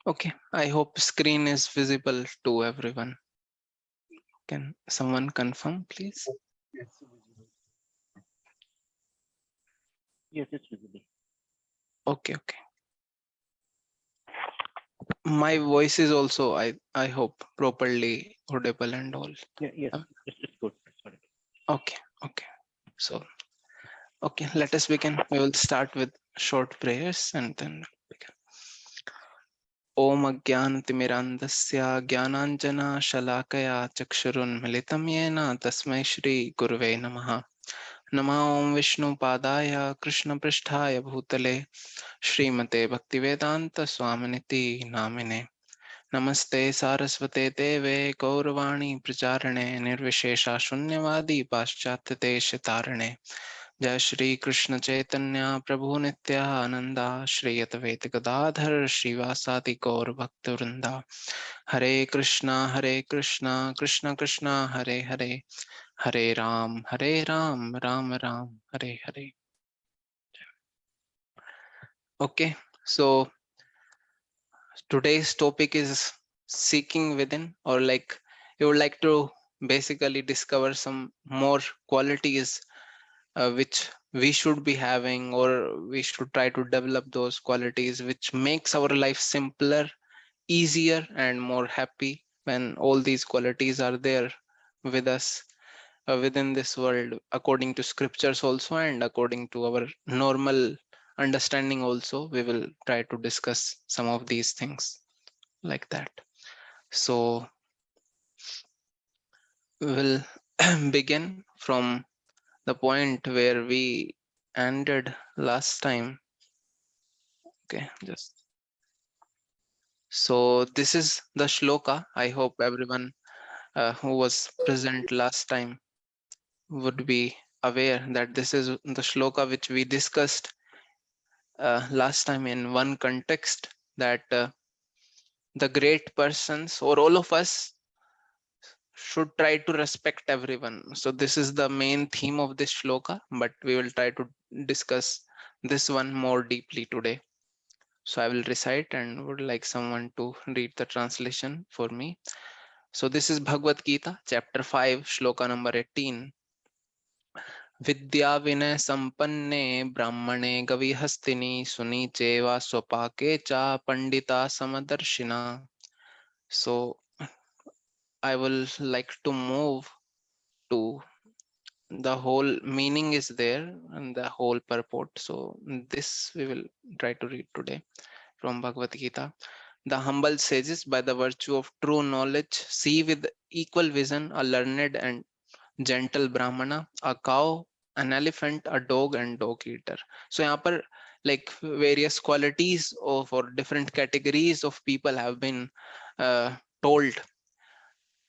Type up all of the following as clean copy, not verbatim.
Okay, I hope screen is visible to everyone. Can someone confirm, please? Yes, visible. Yes, it's visible. Okay, okay. My voice is also, I hope, properly audible and all. Yeah, yes, Uh, it's good. Sorry. Okay, okay. So, okay, let us begin. We will start with short prayers and then begin. Om Ajnanatimirandasya Jnananjana Shalakaya Chakshurunmilitam Yena Tasmai Shri Gurve Namaha. Nama Om Vishnu Padaya Krishna Pristhaya Bhutale Srimate Bhaktivedanta Swaminiti Namine. Namaste Saraswate Deve Gauravani Pracharane Nirvishesha Shunyavadi Paschatya Deshatarane. Jai Shri Krishna Chaitanya Prabhu Nityananda Shri Advaita Gadadhar Srivasadi Gaur Bhaktivinoda. Hare Krishna Krishna Krishna Hare Hare Hare Ram Ram Ram Hare Hare. Okay, so today's topic is seeking within, or like you would like to basically discover some more qualities which we should be having, or we should try to develop those qualities which makes our life simpler, easier and more happy when all these qualities are there with us within this world, according to scriptures also and according to our normal understanding also. We will try to discuss some of these things like that. So we'll begin from the point where we ended last time. Okay, just so this is the shloka. I hope everyone who was present last time would be aware that this is the shloka which we discussed last time in one context, that the great persons or all of us should try to respect everyone. So this is the main theme of this shloka, but we will try to discuss this one more deeply today. So I will recite and would like someone to read the translation for me. So this is Bhagavad Gita, chapter 5, shloka number 18. Vidya vinay sampanne brahmane gavihastini suniche va swapake cha pandita samadarshina. So I will like to move to the whole meaning is there and the whole purport. So this we will try to read today from Bhagavad Gita. The humble sages, by the virtue of true knowledge, see with equal vision a learned and gentle brahmana, a cow, an elephant, a dog, and dog eater. So यहाँ पर like various qualities of or different categories of people have been told,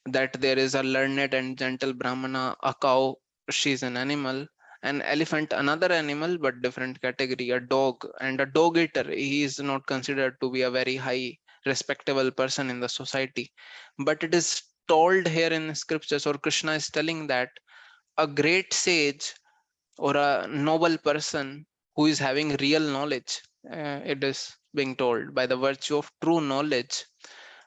that there is a learned and gentle brahmana, a cow, she's an animal, an elephant, another animal but different category, a dog, and a dog eater. He is not considered to be a very high respectable person in the society. But it is told here in scriptures, or Krishna is telling that a great sage or a noble person who is having real knowledge, it is being told by the virtue of true knowledge,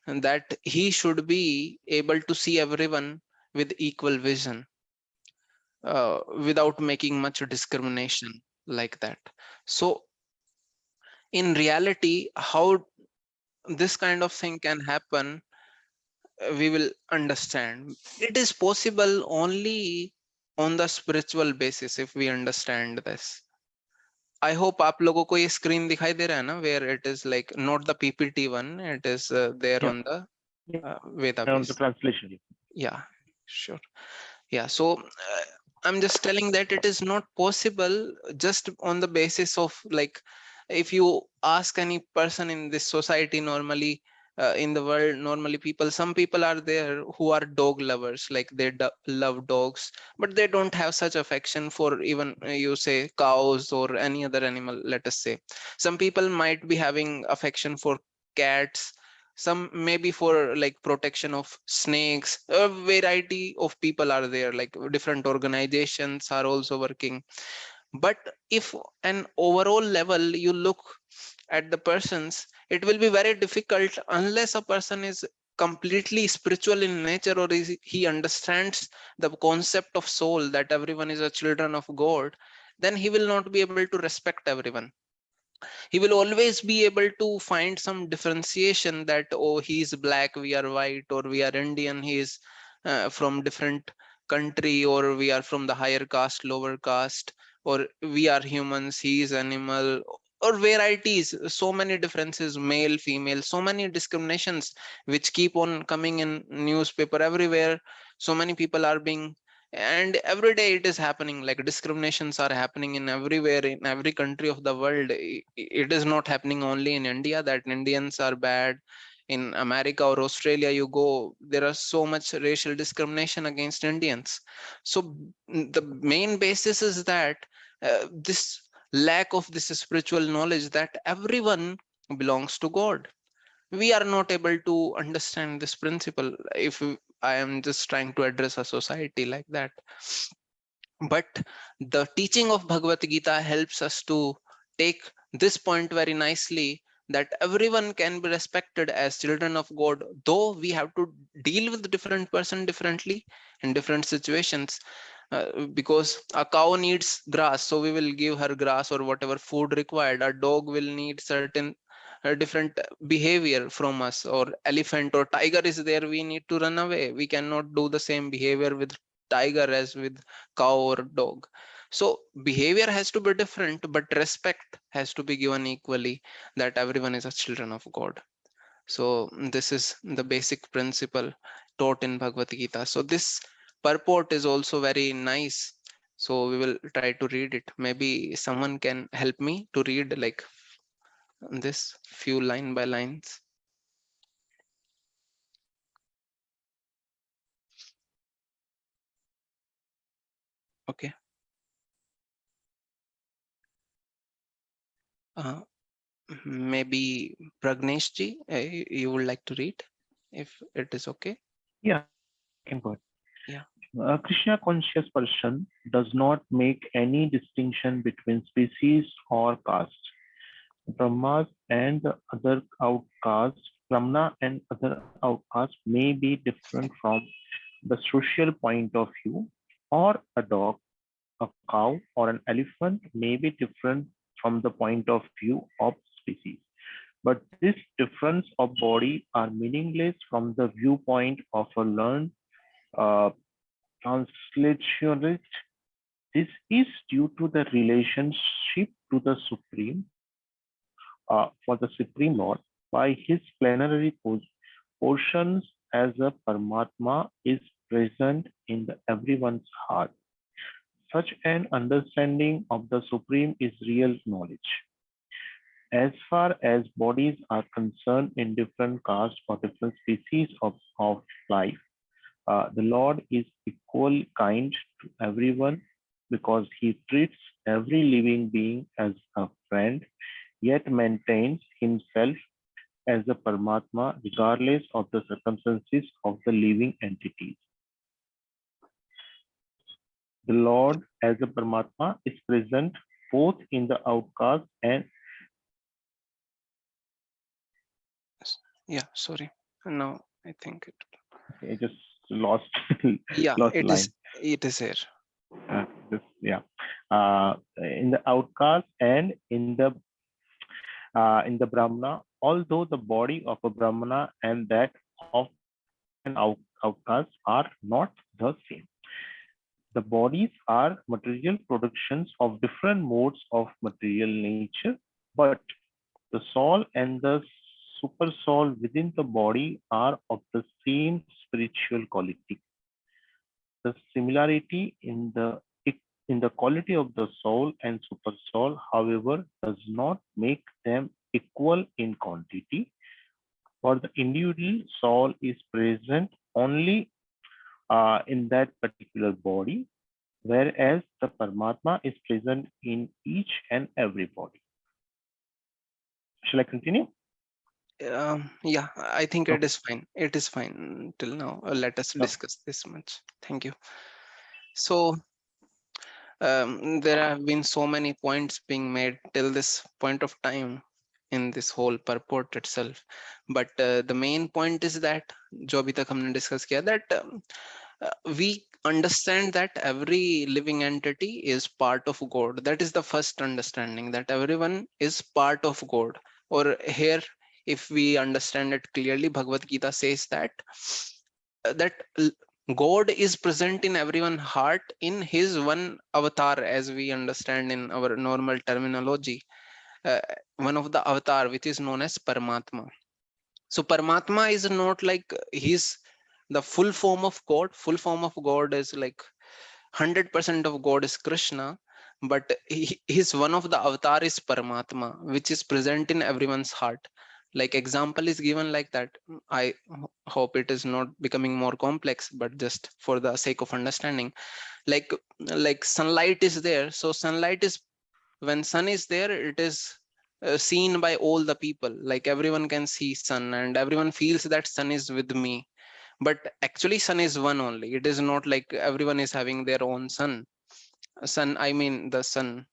and that he should be able to see everyone with equal vision, without making much discrimination like that. So in reality, how this kind of thing can happen, we will understand. It is possible only on the spiritual basis if we understand this. I hope आप लोगों को ये screen दिखाई दे रहा है ना, where it is like not the PPT one, it is there Yeah, on the yeah, Veda on the base. translation. Yeah, sure. Yeah, so I'm just telling that it is not possible just on the basis of like, if you ask any person in this society normally, in the world normally, people, some people are there who are dog lovers, like they love dogs, but they don't have such affection for even you say cows or any other animal. Let us say some people might be having affection for cats, some maybe for like protection of snakes. A variety of people are there, like different organizations are also working. But if an overall level you look, at the persons, it will be very difficult unless a person is completely spiritual in nature, or he understands the concept of soul, that everyone is a children of God. Then he will not be able to respect everyone. He will always be able to find some differentiation, that oh, he is black, we are white, or we are Indian, he is from different country, or we are from the higher caste, lower caste, or we are humans, he is animal, or varieties, so many differences, male, female, so many discriminations which keep on coming in newspaper everywhere. So many people are being, and every day it is happening, like discriminations are happening in everywhere, in every country of the world. It is not happening only in India, that Indians are bad. In America or Australia you go, there are so much racial discrimination against Indians. So the main basis is that this lack of this spiritual knowledge, that everyone belongs to God. We are not able to understand this principle if I am just trying to address a society like that. But the teaching of Bhagavad Gita helps us to take this point very nicely, that everyone can be respected as children of God, though we have to deal with different person differently in different situations. Because a cow needs grass, so we will give her grass or whatever food required. A dog will need certain different behavior from us, or elephant or tiger is there, we need to run away. We cannot do the same behavior with tiger as with cow or dog. So behavior has to be different, but respect has to be given equally, that everyone is a children of God. So this is the basic principle taught in Bhagavad Gita. So this purport is also very nice. So we will try to read it. Maybe someone can help me to read like this few line by lines. Okay. Uh, Maybe Pragnesh ji, you would like to read, if it is okay. Yeah, I can go ahead. Yeah. A Krishna conscious person does not make any distinction between species or caste. Brahmas and the other outcasts, Brahmana and other outcasts may be different from the social point of view, or a dog, a cow, or an elephant may be different from the point of view of species. But this difference of body are meaningless from the viewpoint of a learned uh, translationalist. This is due to the relationship to the Supreme, for the Supreme Lord, by his plenary portions as a Paramatma is present in everyone's heart. Such an understanding of the Supreme is real knowledge. As far as bodies are concerned in different castes or different species of life, the Lord is equal kind to everyone because he treats every living being as a friend, yet maintains himself as a Paramatma regardless of the circumstances of the living entities. The Lord as a Paramatma is present both in the outcast and Yeah, sorry. No, I think it. I just lost Yeah, lost the it is. line. It is here. Yeah, in the outcast and in the Brahmana, although the body of a Brahmana and that of an outcast are not the same. The bodies are material productions of different modes of material nature, but the soul and the super soul within the body are of the same spiritual quality. The similarity in the quality of the soul and super soul, however, does not make them equal in quantity, for the individual soul is present only in that particular body, whereas the Paramatma is present in each and every body. Shall I continue? Yeah, I think it Okay. is fine. It is fine till now. Let us Okay. discuss this much. Thank you. So, there have been so many points being made till this point of time. in this whole purport itself. But the main point is that जो अभी तक हमने discuss किया, that we understand that every living entity is part of God. That is the first understanding, that everyone is part of God. Or here, if we understand it clearly, Bhagavad Gita says that God is present in everyone's heart in his one avatar, as we understand in our normal terminology. uh, One of the avatar, which is known as Paramatma. So Paramatma is not like he's the full form of God. Full form of God is like 100% of God is Krishna, but his one of the avatar is Paramatma, which is present in everyone's heart. Like example is given like that. I hope it is not becoming more complex, but just for the sake of understanding, like like sunlight is there. So sunlight is, when sun is there, it is seen by all the people. Like everyone can see sun, and everyone feels that sun is with me. But actually, sun is one only. It is not like everyone is having their own sun. Sun, I mean the sun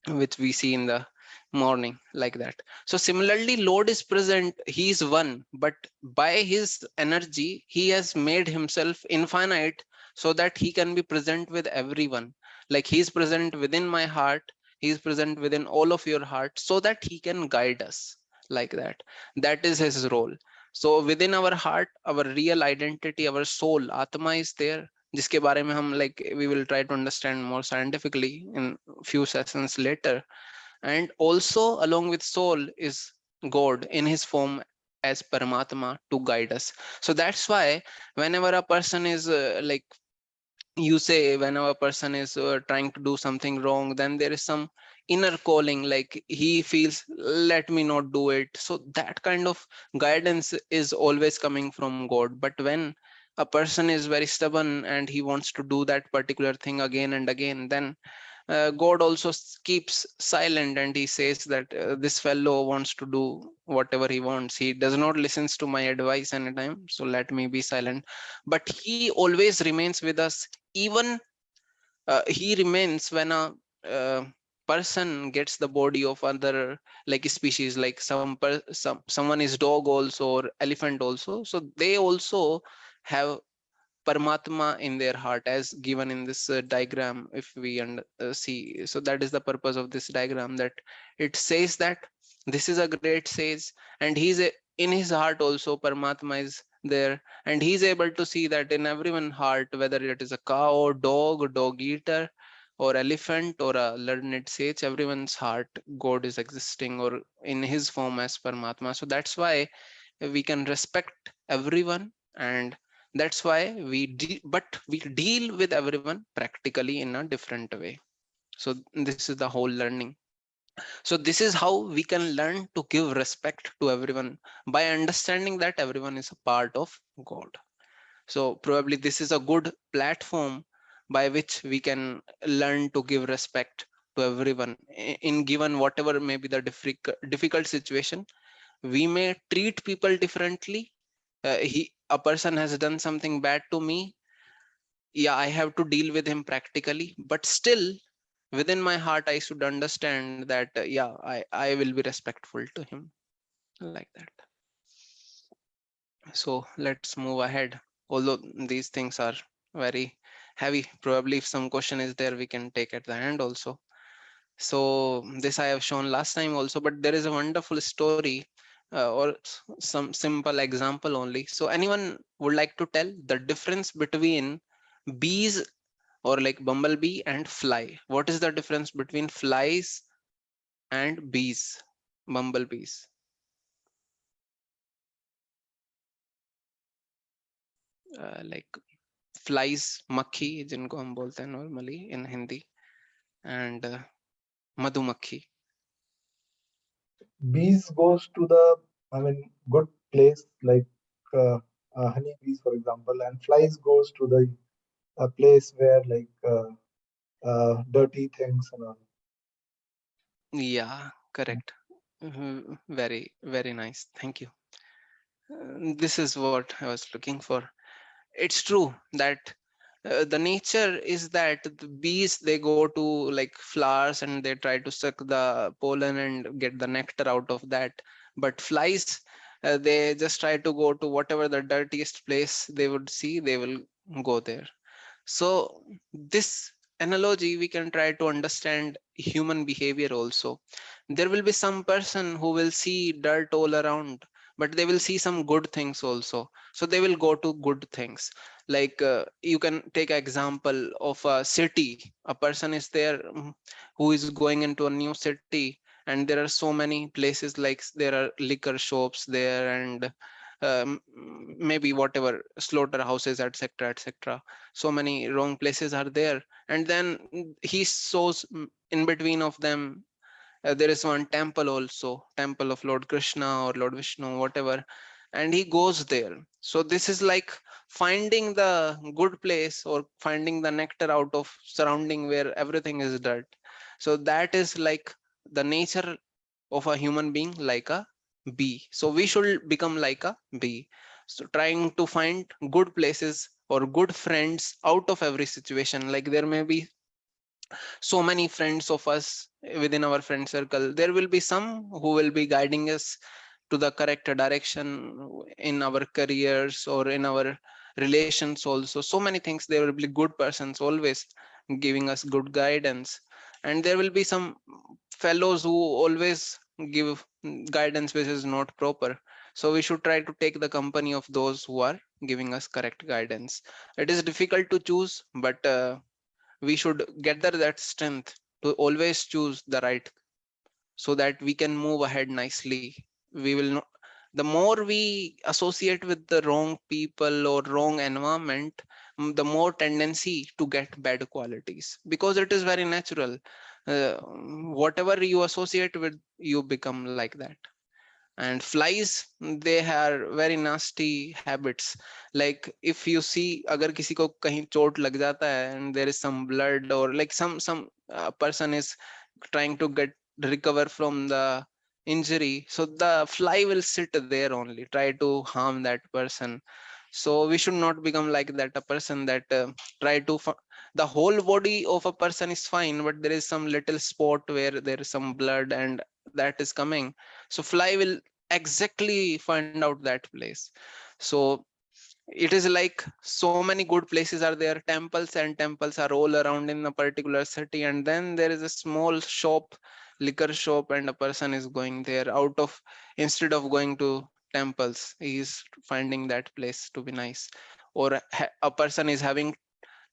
which we see in the morning, like that. So similarly, Lord is present, he is one, but by his energy he has made himself infinite, so that he can be present with everyone. Like he is present within my heart, he is present within all of your heart, so that he can guide us, like that. That is his role. So within our heart, our real identity, our soul, atma is there, जिसके बारे में हम like we will try to understand more scientifically in few sessions later. And also along with soul is God in his form as Paramatma to guide us. So that's why whenever a person is like, you say, whenever a person is trying to do something wrong, then there is some inner calling, like he feels, let me not do it. So that kind of guidance is always coming from God. But when a person is very stubborn and he wants to do that particular thing again and again, then God also keeps silent, and he says that this fellow wants to do whatever he wants. He does not listens to my advice anytime, so let me be silent. But he always remains with us. Even he remains when a uh, person gets the body of other like species, like someone is dog also, or elephant also. So they also have Paramatma in their heart, as given in this diagram, if we see. So that is the purpose of this diagram, that it says that this is a great sage, and in his heart also Paramatma is there, and he's able to see that in everyone's heart, whether it is a cow, dog, dog eater, or elephant, or a learned sage, everyone's heart God is existing, or in his form as Paramatma. So that's why we can respect everyone, and that's why but we deal with everyone practically in a different way. So this is the whole learning. So this is how we can learn to give respect to everyone, by understanding that everyone is a part of God. So probably this is a good platform by which we can learn to give respect to everyone in given whatever may be the difficult situation. We may treat people differently. A person has done something bad to me, yeah, I have to deal with him practically, but still within my heart I should understand that yeah, I will be respectful to him, like that. So let's move ahead, although these things are very heavy. Probably if some question is there, we can take at the end also. So this I have shown last time also, but there is a wonderful story, or some simple example only. So anyone would like to tell the difference between bees, or like bumblebee, and fly? What is the difference between flies and bees, bumblebees? Like flies, मक्खी जिनको हम बोलते हैं normally in Hindi, and मधुमक्खी. Bees goes to the, I mean, good place like honey bees, for example, and flies goes to the place where like dirty things and all. Yeah, correct. Very, very nice. Thank you. This is what I was looking for. It's true that The nature is that the bees, they go to like flowers and they try to suck the pollen and get the nectar out of that. But flies, they just try to go to whatever the dirtiest place they would see, they will go there. So this analogy, we can try to understand human behavior also. There will be some person who will see dirt all around, but they will see some good things also. So they will go to good things. Like you can take an example of a city. A person is there, who is going into a new city, and there are so many places, like there are liquor shops there, and maybe whatever slaughterhouses, etc., etc. So many wrong places are there, and then he shows, in between of them, there is one temple also, temple of Lord Krishna or Lord Vishnu, whatever, and he goes there. So this is like finding the good place or finding the nectar out of surrounding where everything is dirt. So that is like the nature of a human being, like a bee. So we should become like a bee, so trying to find good places or good friends out of every situation. Like there may be so many friends of us within our friend circle, there will be some who will be guiding us to the correct direction in our careers or in our relations also. So many things, there will be good persons always giving us good guidance, and there will be some fellows who always give guidance which is not proper. So we should try to take the company of those who are giving us correct guidance. It is difficult to choose, but we should gather that strength to always choose the right, so that we can move ahead nicely. We will not, the more we associate with the wrong people or wrong environment, the more tendency to get bad qualities, because it is very natural. Whatever you associate with, you become like that. And flies, they have very nasty habits. Like if you see, अगर किसी को कहीं चोट लग जाता है and there is some blood, or like some person is trying to get recover from the injury, so the fly will sit there only, try to harm that person. So we should not become like that, a person that try to the whole body of a person is fine, but there is some little spot where there is some blood and that is coming. So fly will exactly find out that place. So it is like so many good places are there, temples, and temples are all around in a particular city, and then there is a small shop, liquor shop, and a person is going there out of, instead of going to temples, he is finding that place to be nice. Or a person is having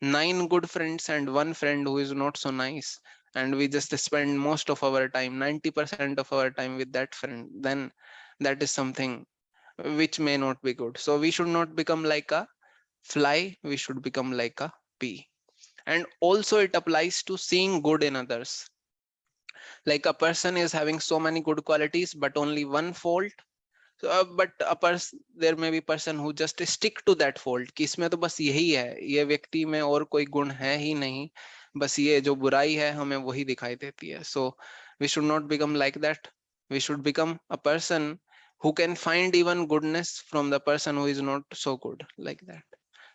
9 good friends and one friend who is not so nice, and we just spend most of our time, 90% of our time with that friend, then that is something which may not be good. So we should not become like a fly, we should become like a bee. And also it applies to seeing good in others. Like a person is having so many good qualities but only one fault. So, but a person, there may be person who just stick to that fault कि इसमें तो बस यही है, ये व्यक्ति में और कोई गुण है ही नहीं, बस ये जो बुराई है हमें वही दिखाई देती है. So we should not become like that. We should become a person who can find even goodness from the person who is not so good, like that.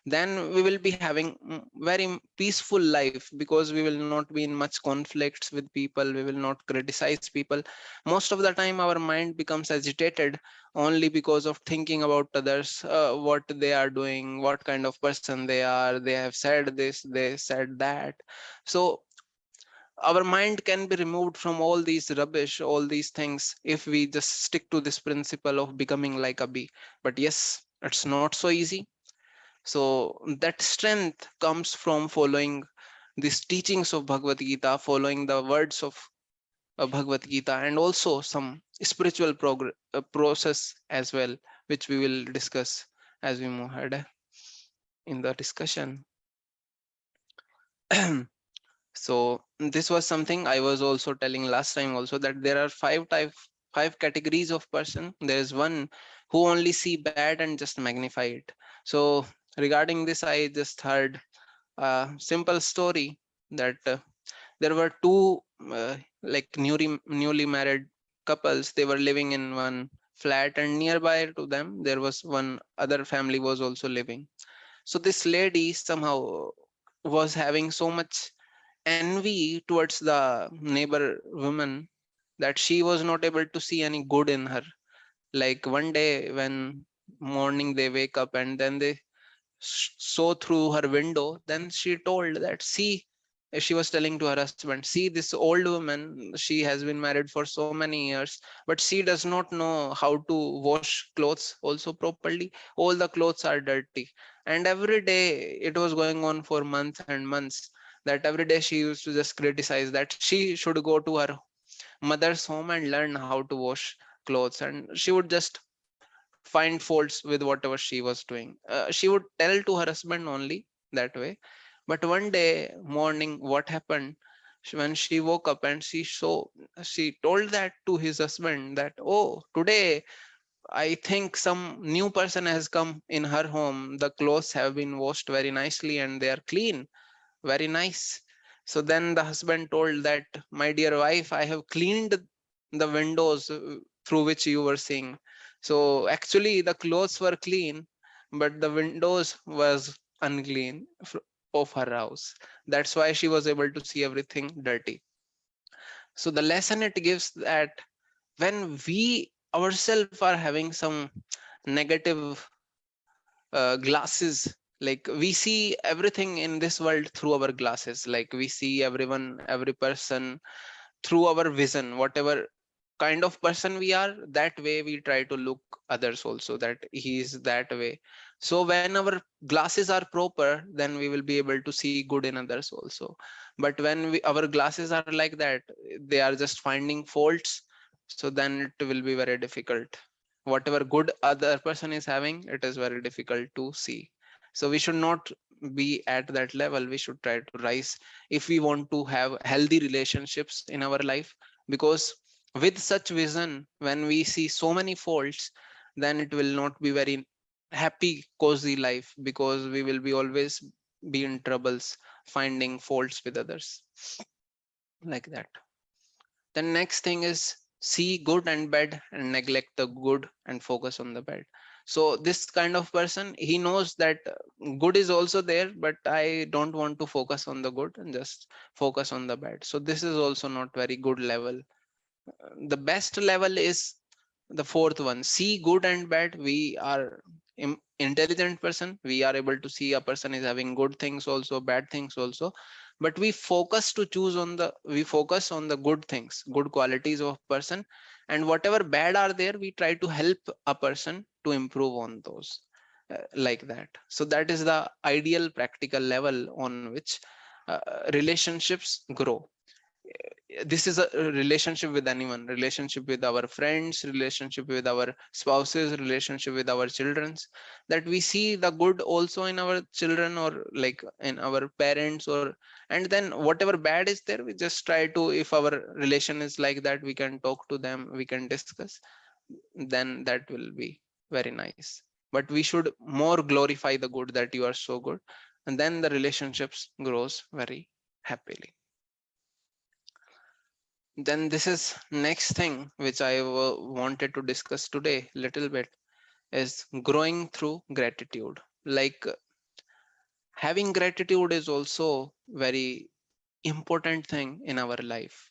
Then we will be having very peaceful life, because we will not be in much conflicts with people, we will not criticize people. Most of the time our mind becomes agitated only because of thinking about others, what they are doing, what kind of person they are, they have said this, they said that. So our mind can be removed from all these rubbish, all these things, if we just stick to this principle of becoming like a bee. But yes, it's not so easy. So that strength comes from following these teachings of Bhagavad Gita, following the words of Bhagavad Gita, and also some spiritual process as well, which we will discuss as we move ahead in the discussion. So this was something I was also telling last time also, that there are five categories of person. There is one who only see bad and just magnify it. So regarding this, I just heard a simple story that there were two like newly married couples. They were living in one flat, and nearby to them there was one other family was also living. So this lady somehow was having so much envy towards the neighbor woman that she was not able to see any good in her. Like one day when morning they wake up and then they saw through her window, then she told that, see, she was telling to her husband, see, this old woman, she has been married for so many years, but she does not know how to wash clothes also properly. All the clothes are dirty. And every day it was going on for months and months, that every day she used to just criticize that she should go to her mother's home and learn how to wash clothes, and she would just find faults with whatever she was doing. She would tell to her husband only that way. But one day morning, what happened? When she woke up and she told that to his husband that, oh, today I think some new person has come in her home. The clothes have been washed very nicely and they are clean. Very nice. So then the husband told that, my dear wife, I have cleaned the windows through which you were seeing. So actually the clothes were clean, but the windows was unclean of her house. That's why she was able to see everything dirty. So the lesson it gives that when we ourselves are having some negative glasses, like we see everything in this world through our glasses, like we see everyone, every person through our vision. Whatever kind of person we are, that way we try to look others also, that he is that way. So when our glasses are proper, then we will be able to see good in others also. But when our glasses are like that, they are just finding faults, so then it will be very difficult. Whatever good other person is having, it is very difficult to see. So we should not be at that level. We should try to rise if we want to have healthy relationships in our life. Because with such vision, when we see so many faults, then it will not be very happy cozy life, because we will be always be in troubles finding faults with others, like that. The next thing is see good and bad and neglect the good and focus on the bad. So this kind of person, he knows that good is also there, but I don't want to focus on the good and just focus on the bad. So this is also not very good level. The best level is the fourth one, see good and bad. We are intelligent person, we are able to see a person is having good things also, bad things also, but we focus on the good things, good qualities of person, and whatever bad are there, we try to help a person to improve on those, like that. So that is the ideal practical level on which relationships grow. This is a relationship with anyone, relationship with our friends, relationship with our spouses, relationship with our children's, that we see the good also in our children or like in our parents, or and then whatever bad is there, we just try to, if our relation is like that, we can talk to them, we can discuss, then that will be very nice. But we should more glorify the good, that you are so good, and then the relationships grows very happily. Then this is next thing which I wanted to discuss today little bit, is growing through gratitude. Like having gratitude is also very important thing in our life.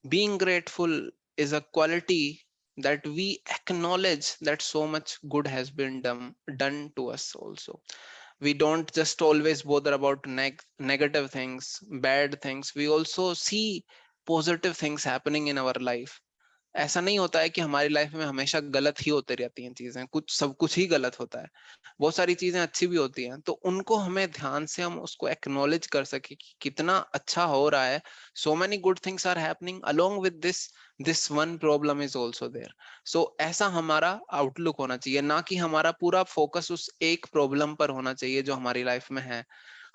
Being grateful is a quality that we acknowledge that so much good has been done to us also. We don't just always bother about negative things, bad things. We also see positive things happening in our life. ऐसा नहीं होता है कि हमारी life में हमेशा गलत ही होती रहती हैं चीजें, कुछ सब कुछ ही गलत होता है, बहुत सारी चीजें अच्छी भी होती हैं, तो उनको हमें ध्यान से हम उसको एक्नॉलेज कर सके कि कितना अच्छा हो रहा है. So many good things are happening along with this one problem is also there. So ऐसा हमारा आउटलुक होना चाहिए, ना कि हमारा पूरा फोकस उस एक प्रॉब्लम पर होना चाहिए जो हमारी लाइफ में है.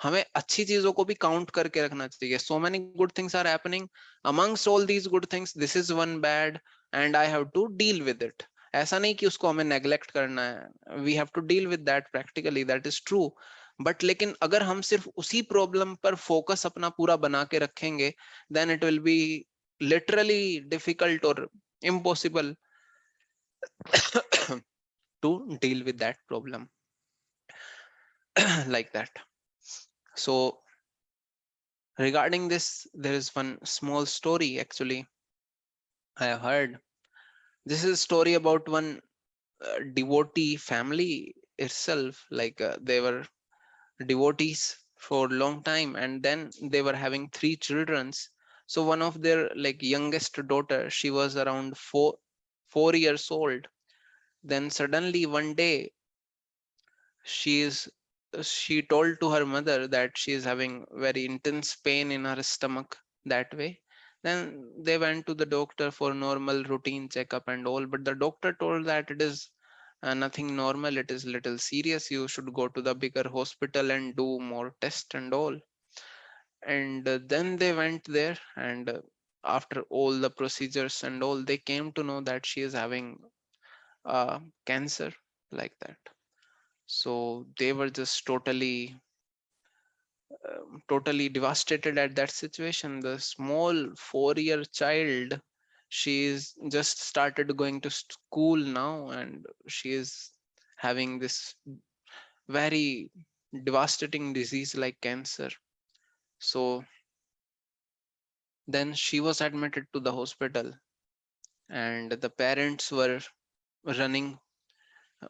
हमें अच्छी चीजों को भी काउंट करके रखना चाहिए. So many good things are happening, amongst all these good things this is one bad and I have to deal with it. ऐसा नहीं कि उसको हमें नेग्लेक्ट करना है, we have to deal with that practically, that is true. But लेकिन अगर हम सिर्फ उसी प्रॉब्लम पर फोकस अपना पूरा बना के रखेंगे, then it will be literally difficult or impossible to deal with that problem. Like that. So regarding this, there is one small story actually I have heard. This is a story about one devotee family itself. Like they were devotees for a long time, and then they were having three childrens. So one of their like youngest daughter, she was around 4 years old. Then suddenly one day she is she told to her mother that she is having very intense pain in her stomach that way. Then they went to the doctor for normal routine checkup and all, but the doctor told that it is nothing normal, it is little serious, you should go to the bigger hospital and do more tests and all. And then they went there, and after all the procedures and all, they came to know that she is having cancer, like that. So they were just totally devastated at that situation. The small 4-year child, she is just started going to school now, and she is having this very devastating disease like cancer. So then she was admitted to the hospital, and the parents were running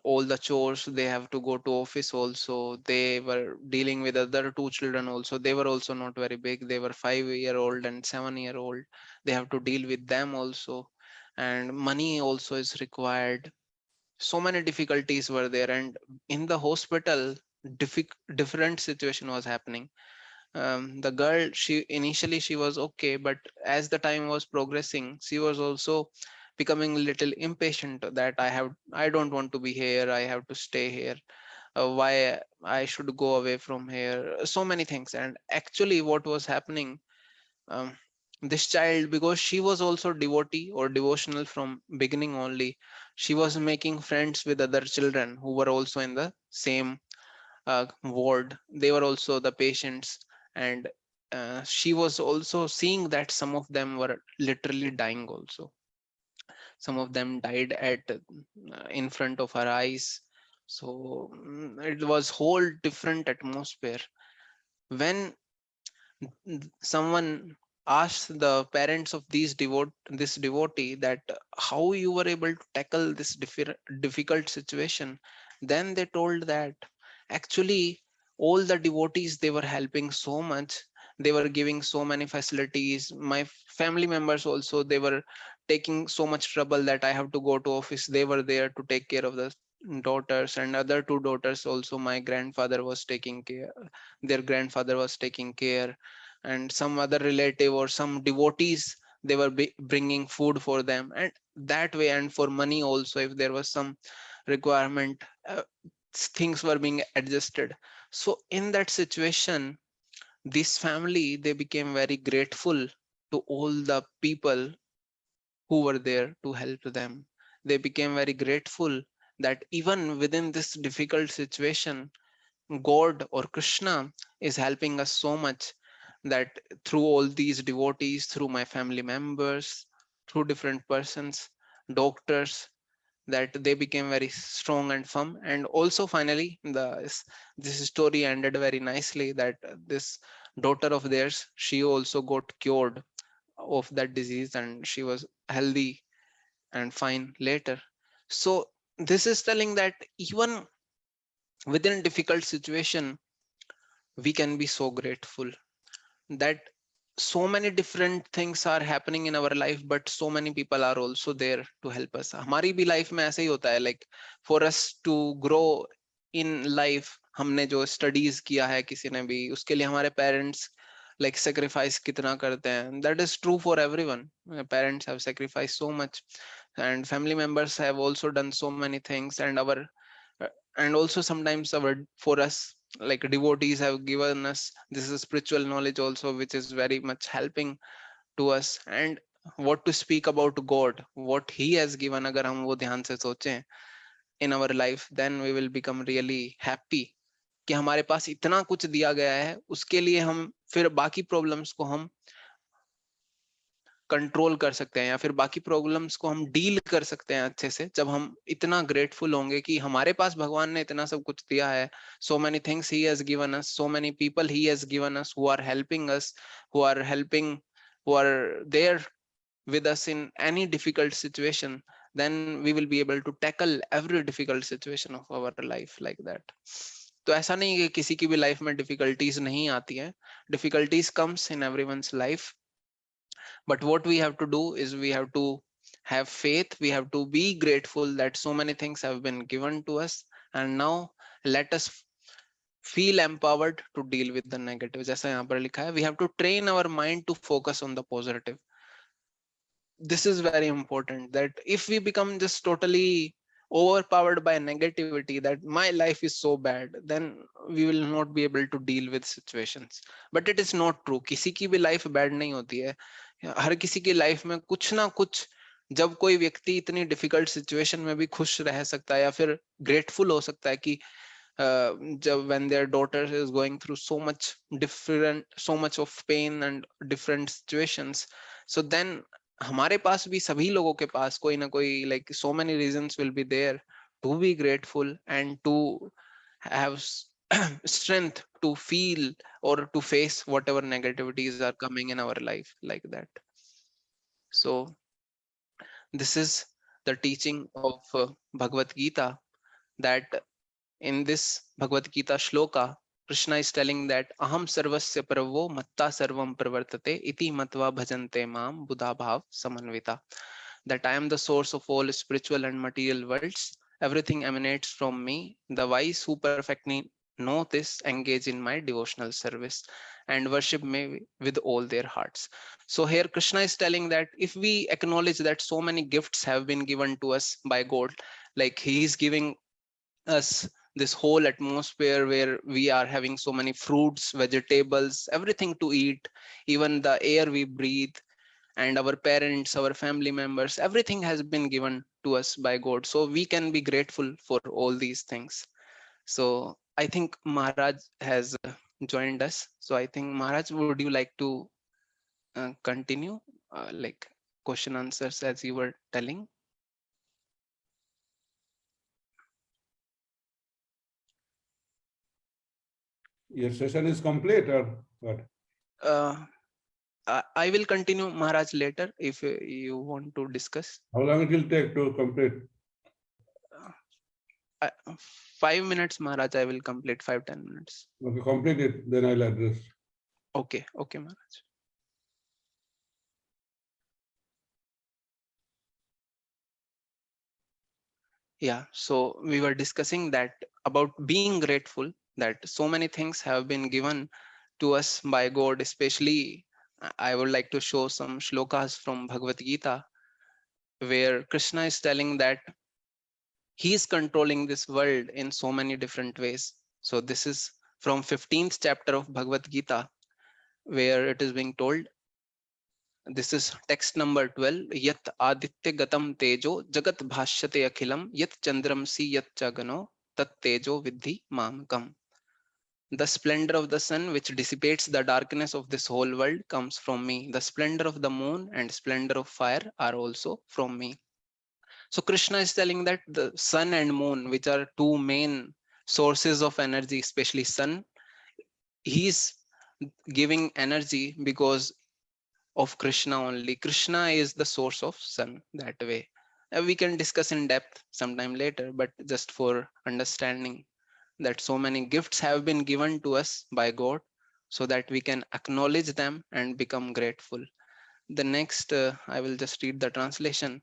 all the chores. They have to go to office also. They were dealing with other two children also. They were also not very big, they were 5-year old and 7-year old. They have to deal with them also, and money also is required. So many difficulties were there, and in the hospital different situation was happening. The girl, she initially she was okay, but as the time was progressing, she was also becoming a little impatient that I don't want to be here, I have to stay here. Why I should go away from here, so many things. And actually what was happening, um, this child, because she was also devotee or devotional from beginning only, she was making friends with other children who were also in the same ward. They were also the patients, and she was also seeing that some of them were literally dying also. Some of them died at in front of her eyes. So it was whole different atmosphere. When someone asked the parents of this devotee that how you were able to tackle this difficult situation, then they told that actually all the devotees, they were helping so much, they were giving so many facilities. My family members also, they were taking so much trouble that I have to go to office, they were there to take care of the daughters. And other two daughters also, my grandfather was taking care, their grandfather was taking care. And some other relative or some devotees, they were bringing food for them, and that way, and for money also, if there was some requirement, things were being adjusted. So in that situation, this family, they became very grateful to all the people who were there to help them. They became very grateful that even within this difficult situation, God or Krishna is helping us so much, that through all these devotees, through my family members, through different persons, doctors, that they became very strong and firm. And also finally, this story ended very nicely, that this daughter of theirs, she also got cured of that disease, and she was healthy and fine later. So this is telling that even within difficult situation, we can be so grateful that so many different things are happening in our life, but so many people are also there to help us. हमारी भी life में ऐसे ही होता है, like for us to grow in life, हमने जो studies किया है किसी ने भी, उसके लिए हमारे parents like sacrifice कितना करते हैं. That is true for everyone. Parents have sacrificed so much, and family members have also done so many things, and our and also sometimes our for us, like devotees have given us this is spiritual knowledge also, which is very much helping to us. And what to speak about God, what he has given, अगर हम वो ध्यान से सोचें in our life, then we will become really happy कि हमारे पास इतना कुछ दिया गया है, उसके लिए हम फिर बाकी प्रॉब्लम्स को हम कंट्रोल कर सकते हैं, या फिर बाकी प्रॉब्लम्स को हम डील कर सकते हैं अच्छे से, जब हम इतना ग्रेटफुल होंगे कि हमारे पास भगवान ने इतना सब कुछ दिया है. So many things he has given us, so many people he has given us who are helping us, who are there with us in any difficult situation. Then we will be able to tackle every difficult situation of our life like that. तो ऐसा नहीं कि किसी की भी life में difficulties नहीं आती हैं. Difficulties comes in everyone's life, but what we have to do is we have to have faith, we have to be grateful that so many things have been given to us, and now let us feel empowered to deal with the negative. जैसा यहाँ पर लिखा है, we have to train our mind to focus on the positive. This is very important, that if we become just totally overpowered by negativity, that my life is so bad, then we will not be able to deal with situations. But it is not true. किसी की भी life bad नहीं होती है. हर किसी की life में कुछ ना कुछ, जब कोई व्यक्ति इतनी डिफिकल्ट सिचुएशन में भी खुश रह सकता है या फिर ग्रेटफुल हो सकता है कि जब when their daughter is going through so much of pain and different situations, so then हमारे पास भी, सभी लोगों के पास कोई ना कोई, like so many reasons will be there to be grateful and to have strength to feel or to face whatever negativities are coming in our life like that. So this is the teaching of Bhagavad Gita, that in this Bhagavad Gita shloka, Krishna is telling that aham sarvasya pravo matta sarvam pravartate iti matva bhajante mam buddha bhav samanvita. That I am the source of all spiritual and material worlds. Everything emanates from me. The wise who perfectly know this engage in my devotional service and worship me with all their hearts. So here Krishna is telling that if we acknowledge that so many gifts have been given to us by God, like he is giving us this whole atmosphere where we are having so many fruits, vegetables, everything to eat, even the air we breathe, and our parents, our family members, everything has been given to us by God. So we can be grateful for all these things. So I think Maharaj has joined us. So I think Maharaj, would you like to continue like question answers as you were telling? Your session is complete or what? I will continue, Maharaj, later if you want to discuss. How long it will take to complete? 5 minutes, Maharaj. I will complete 5-10 minutes. Okay, complete it, then I'll address. Okay, okay, Maharaj. Yeah, so we were discussing that about being grateful, that so many things have been given to us by God. Especially I would like to show some shlokas from Bhagavad Gita where Krishna is telling that he is controlling this world in so many different ways. So this is from 15th chapter of Bhagavad Gita, where it is being told, this is text number 12, yat aditya gatam tejo jagat bhashyate akhilam yat chandram si yat chagano tat tejo vidhi mamkam. The splendor of the sun which dissipates the darkness of this whole world comes from me. The splendor of the moon and splendor of fire are also from me. So Krishna is telling that the sun and moon, which are two main sources of energy, especially sun, he is giving energy because of Krishna only. Krishna is the source of sun that way. We can discuss in depth sometime later, but just for understanding that so many gifts have been given to us by God so that we can acknowledge them and become grateful. The next, I will just read the translation.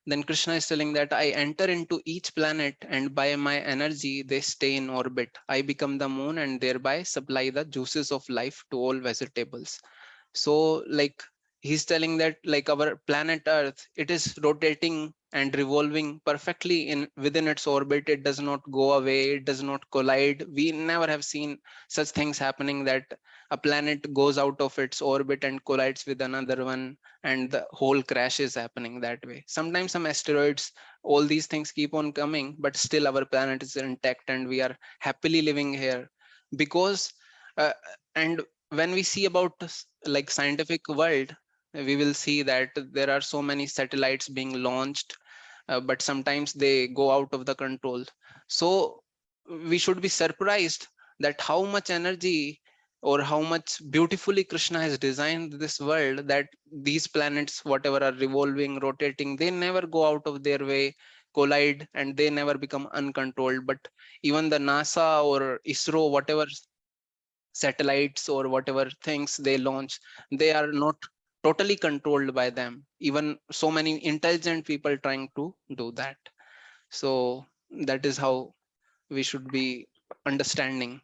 Then Krishna is telling that I enter into each planet and by my energy they stay in orbit. I become the moon and thereby supply the juices of life to all vegetables. So like he's telling that like our planet Earth, it is rotating and revolving perfectly in within its orbit. It does not go away, it does not collide. We never have seen such things happening that a planet goes out of its orbit and collides with another one and the whole crash is happening that way. Sometimes some asteroids, all these things keep on coming, but still our planet is intact and we are happily living here because and when we see about like scientific world, we will see that there are so many satellites being launched, but sometimes they go out of the control. So we should be surprised that how much energy or how much beautifully Krishna has designed this world, that these planets, whatever are revolving, rotating, they never go out of their way, collide, and they never become uncontrolled. But even the NASA or ISRO, whatever satellites or whatever things they launch, they are not totally controlled by them. Even so many intelligent people trying to do that. So that is how we should be understanding.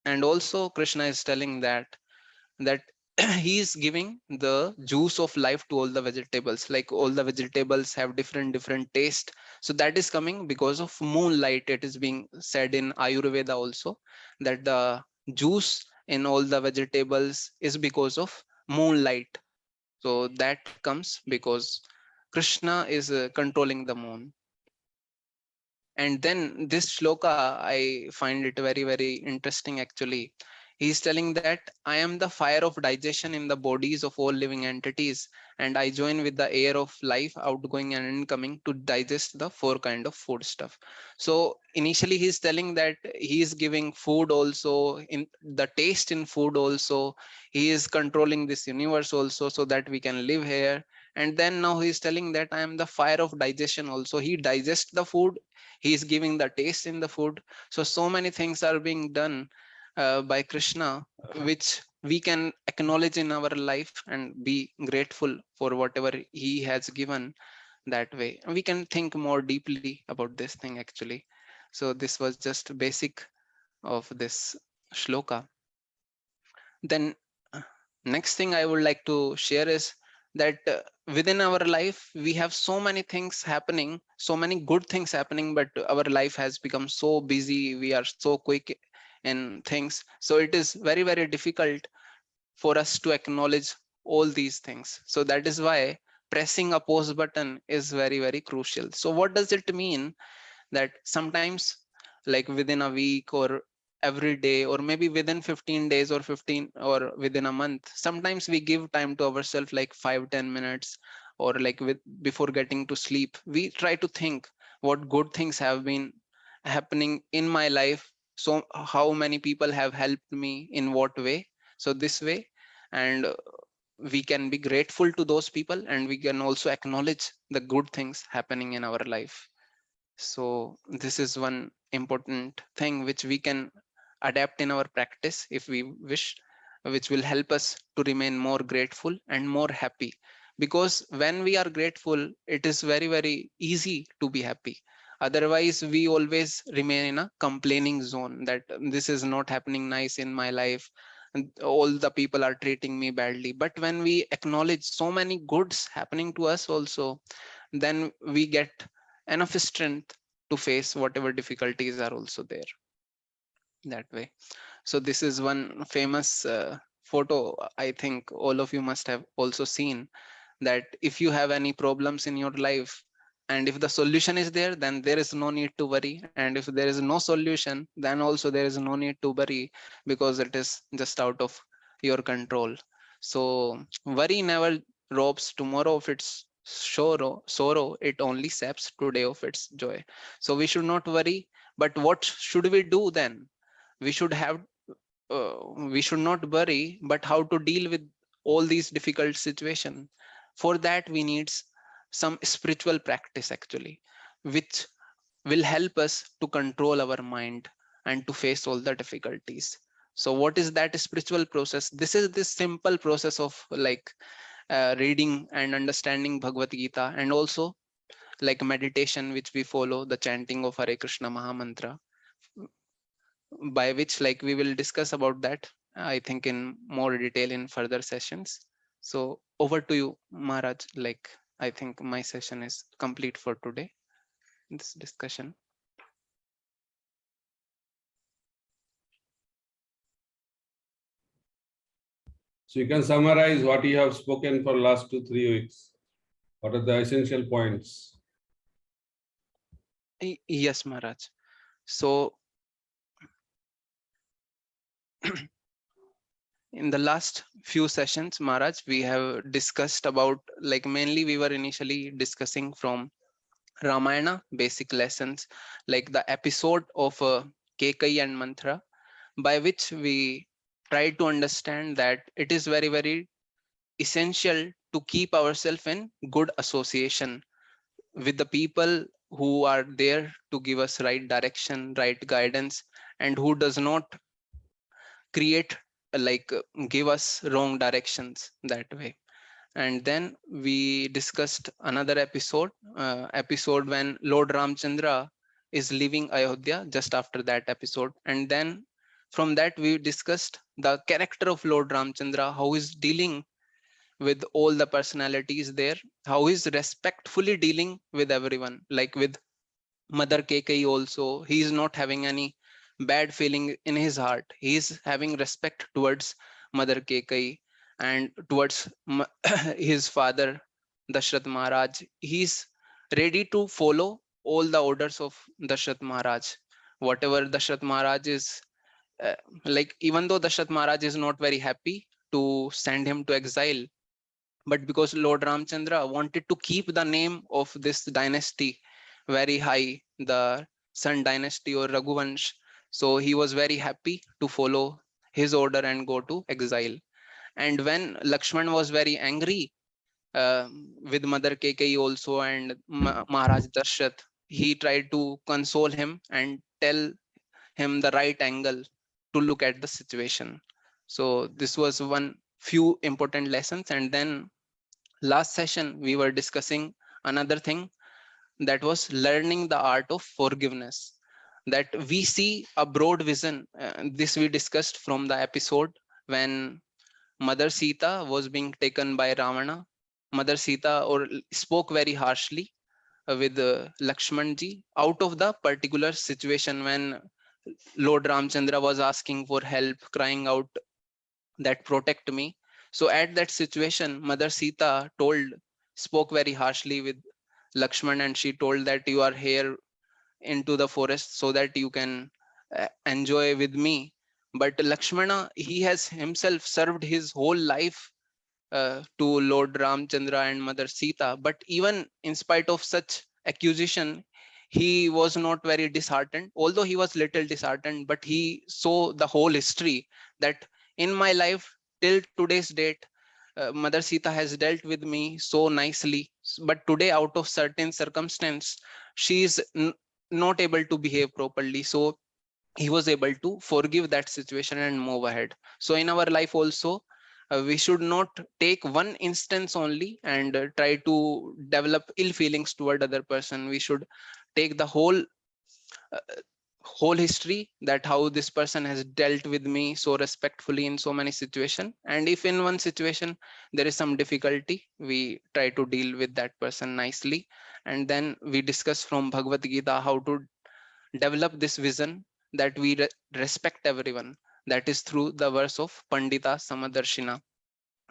And also Krishna is telling that he is giving the juice of life to all the vegetables. Like all the vegetables have different taste, so that is coming because of moonlight. It is being said in Ayurveda also that the juice in all the vegetables is because of moonlight. So that comes because Krishna is controlling the moon. And then this shloka, I find it very interesting actually. He's telling that I am the fire of digestion in the bodies of all living entities, and I join with the air of life, outgoing and incoming, to digest the four kind of food stuff. So initially he's telling that he is giving food also, in the taste in food also, he is controlling this universe also so that we can live here. And then now he's telling that I am the fire of digestion also. He digests the food, he is giving the taste in the food. So many things are being done by Krishna, which we can acknowledge in our life and be grateful for whatever he has given. That way we can think more deeply about this thing actually. So this was just basic of this shloka. Then next thing I would like to share is that within our life we have so many things happening, so many good things happening, but our life has become so busy, we are so quick in things, so it is very difficult for us to acknowledge all these things. So that is why pressing a pause button is very crucial. So what does it mean? That sometimes, like within a week or every day, or maybe within 15 days or 15 or within a month, sometimes we give time to ourselves, like 5-10 minutes, or like with before getting to sleep, we try to think what good things have been happening in my life. So how many people have helped me, in what way. So this way, and we can be grateful to those people, and we can also acknowledge the good things happening in our life. So this is one important thing which we can adapt in our practice if we wish, which will help us to remain more grateful and more happy. Because when we are grateful, it is very easy to be happy. Otherwise, we always remain in a complaining zone that this is not happening nice in my life, and all the people are treating me badly. But when we acknowledge so many goods happening to us also, then we get enough strength to face whatever difficulties are also there. That way. So this is one famous photo, I think all of you must have also seen, that if you have any problems in your life, and if the solution is there, then there is no need to worry, and if there is no solution, then also there is no need to worry, because it is just out of your control. So worry never robs tomorrow of its sorrow, it only saps today of its joy. So we should not worry. But what should we do then? We should have uh, we should not worry, but how to deal with all these difficult situations. For that we need some spiritual practice actually, which will help us to control our mind and to face all the difficulties. So what is that spiritual process? This is this simple process of like reading and understanding Bhagavad Gita, and also like meditation, which we follow the chanting of Hare Krishna Mahamantra, by which like we will discuss about that, I think in more detail in further sessions. So over to you, Maharaj. Like I think my session is complete for today, this discussion. So you can summarize what you have spoken for last 2-3 weeks. What are the essential points? Yes, Maharaj. So in the last few sessions, Maharaj, we have discussed about, like, mainly we were initially discussing from Ramayana basic lessons, like the episode of Kekai and Manthra, by which we try to understand that it is very, very essential to keep ourselves in good association with the people who are there to give us right direction, right guidance, and who does not create like give us wrong directions that way. And then we discussed another episode when Lord Ramchandra is leaving Ayodhya, just after that episode. And then from that we discussed the character of Lord Ramchandra, how he's dealing with all the personalities there, how he's respectfully dealing with everyone, like with Mother Kekai also. He is not having any bad feeling in his heart. He is having respect towards Mother Kekai and towards his father Dashrath Maharaj. He is ready to follow all the orders of Dashrath Maharaj. Whatever Dashrath Maharaj is, uh, like, even though Dashrath Maharaj is not very happy to send him to exile, but because Lord Ramchandra wanted to keep the name of this dynasty very high, the Sun dynasty or Raghuvansh, so he was very happy to follow his order and go to exile. And when Lakshman was very angry with Mother Kekai also and Maharaj Darshat, he tried to console him and tell him the right angle to look at the situation. So this was one few important lessons. And then last session we were discussing another thing, that was learning the art of forgiveness, that we see a broad vision. This we discussed from the episode when Mother Sita was being taken by Ravana. Mother Sita or spoke very harshly with Lakshmanji out of the particular situation when Lord Ramchandra was asking for help, crying out that protect me. So at that situation, Mother Sita spoke very harshly with Lakshman, and she told that you are here into the forest so that you can enjoy with me. But Lakshmana, he has himself served his whole life to Lord Ramchandra and Mother Sita. But even in spite of such accusation, he was not very disheartened. Although he was little disheartened, but he saw the whole history that in my life till today's date, Mother Sita has dealt with me so nicely. But today, out of certain circumstance, she is not able to behave properly. So he was able to forgive that situation and move ahead. So in our life also, we should not take one instance only and try to develop ill feelings toward other person. We should take the whole history, that how this person has dealt with me so respectfully in so many situations. And if in one situation there is some difficulty, we try to deal with that person nicely. And then we discuss from Bhagavad Gita how to develop this vision, that we respect everyone. That is through the verse of Pandita Samadarshina,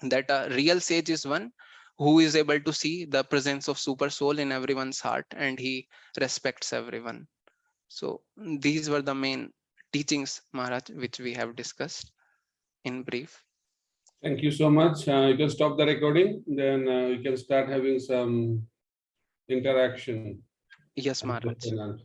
that a real sage is one who is able to see the presence of super soul in everyone's heart, and he respects everyone. So these were the main teachings, Maharaj, which we have discussed in brief. Thank you so much. You can stop the recording, then we can start having some interaction Yes, and Maharaj. question and